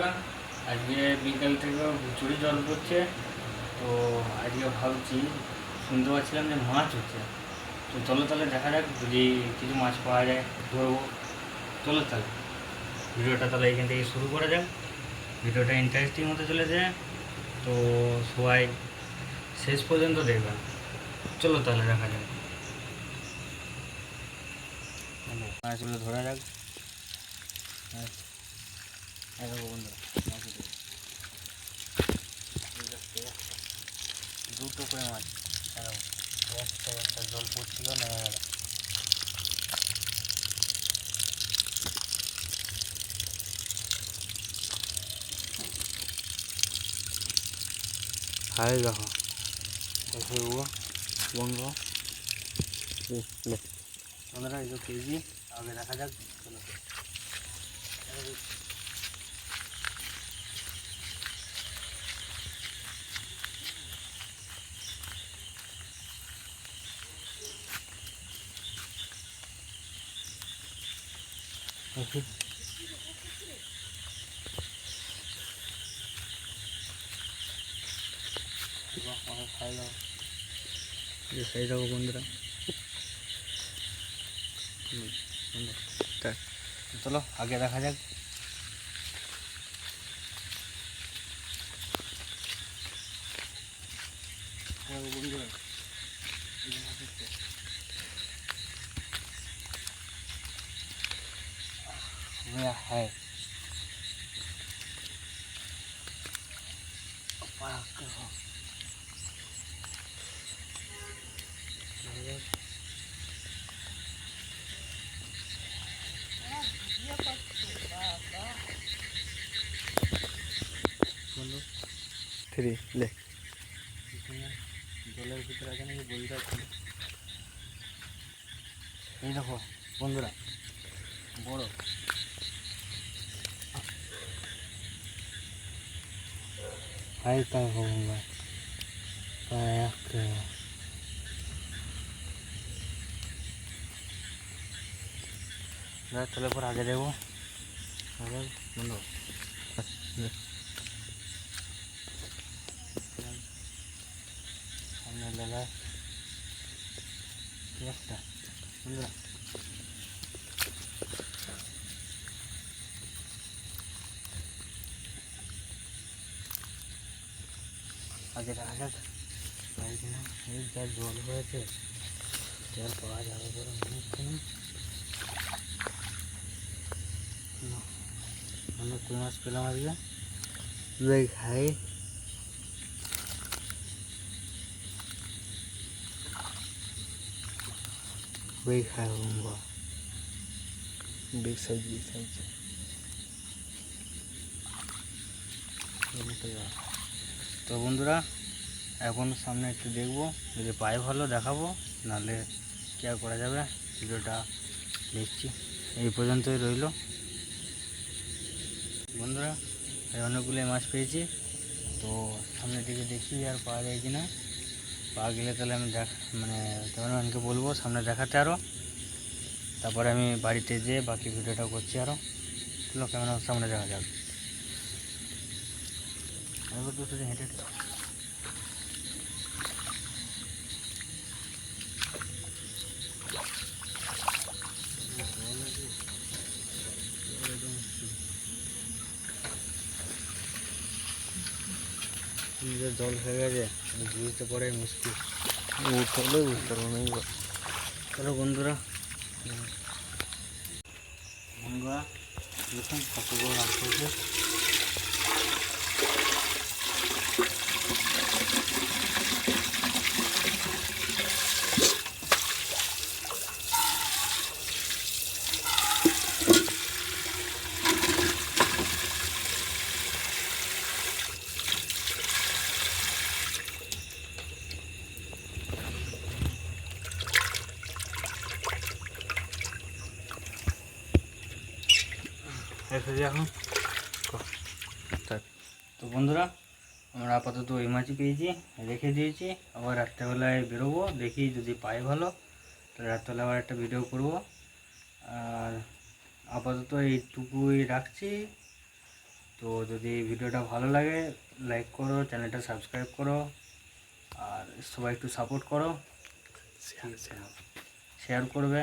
বন্ধুরা, আজকে বিকাল থেকে ঝুড়ি জল পড়ছে। তো আজকে ভাবছি, শুনতে পাচ্ছিলাম যে মাছ হচ্ছে। তো চলো তাহলে দেখা যাক, যদি কিছু মাছ পাওয়া যায় ধরবো। চলো তাহলে ভিডিওটা তাহলে এখান থেকে শুরু করা যাক। ভিডিওটা ইন্টারেস্টিং হতে চলেছে, তো সবাই শেষ পর্যন্ত দেখবেন। চলো তাহলে দেখা যাক, মাছগুলো ধরা যাক। দেখো বন্ধুরা, দুটো করে মাছ, একটা একটা জল পড়ছিল, নেমে গেল। হাই দেখো, দেখো বন্ধ বন্ধুরা, এই যে কেজি আগে দেখা যাক। চলো সেই দেখো বন্ধুরা, চলো আগে দেখা যাক। বন্ধুরা হ্যাঁ, থ্রি লে জলের ভিতরে আছে নাকি বলতে পারছি না। এই দেখো বন্ধুরা, বড় হাই তাই হোক তাহলে পর আগে দেবো আগে বন্ধু। সামনে লেলা একটা বন্ধুরা, আগে দেখা যাক পাই কিনা। এই যা জল হয়েছে, জল পাওয়া যাবে বলে মনে হচ্ছে না। অনেক কই মাছ পেলাম আজকে, দেখ হাই ওই খাই হোক বিগ সাইজ তো বন্ধুরা, এখন সামনে একটু দেখবো, যদি পাই ভালো দেখাবো, নাহলে কি আর করা যাবে। ভিডিওটা দেখছি, এই পর্যন্তই রইল বন্ধুরা। অনেকগুলো মাছ পেয়েছি, তো সামনের দিকে দেখি আর পাওয়া যায় কি না। পাওয়া গেলে তাহলে আমি ক্যামেরাম্যানকে বলবো সামনে দেখাতে আরও, তারপরে আমি বাড়িতে যেয়ে বাকি ভিডিওটা করছি আরও। চলো ক্যামেরার সামনে দেখা যাক। হেঁটে জল হয়ে গেছে, বুঝতে পড়ে মুশকিল, উঠলে বুঝতে পারবো না। চলো বন্ধুরা, দেখুন কতগুলো মাছ হয়েছে। এখন তো বন্ধুরা, আমরা আপাতত এই মাছই পেয়েছি, রেখে দিয়েছি। আবার রাত্রেবেলায় বেরোবো, দেখি যদি পাই ভালো, তাহলে রাত্রেবেলা আবার একটা ভিডিও করব। আর আপাতত এইটুকুই রাখছি। তো যদি ভিডিওটা ভালো লাগে লাইক করো, চ্যানেলটা সাবস্ক্রাইব করো, আর সবাই একটু সাপোর্ট করো, শেয়ার করবে।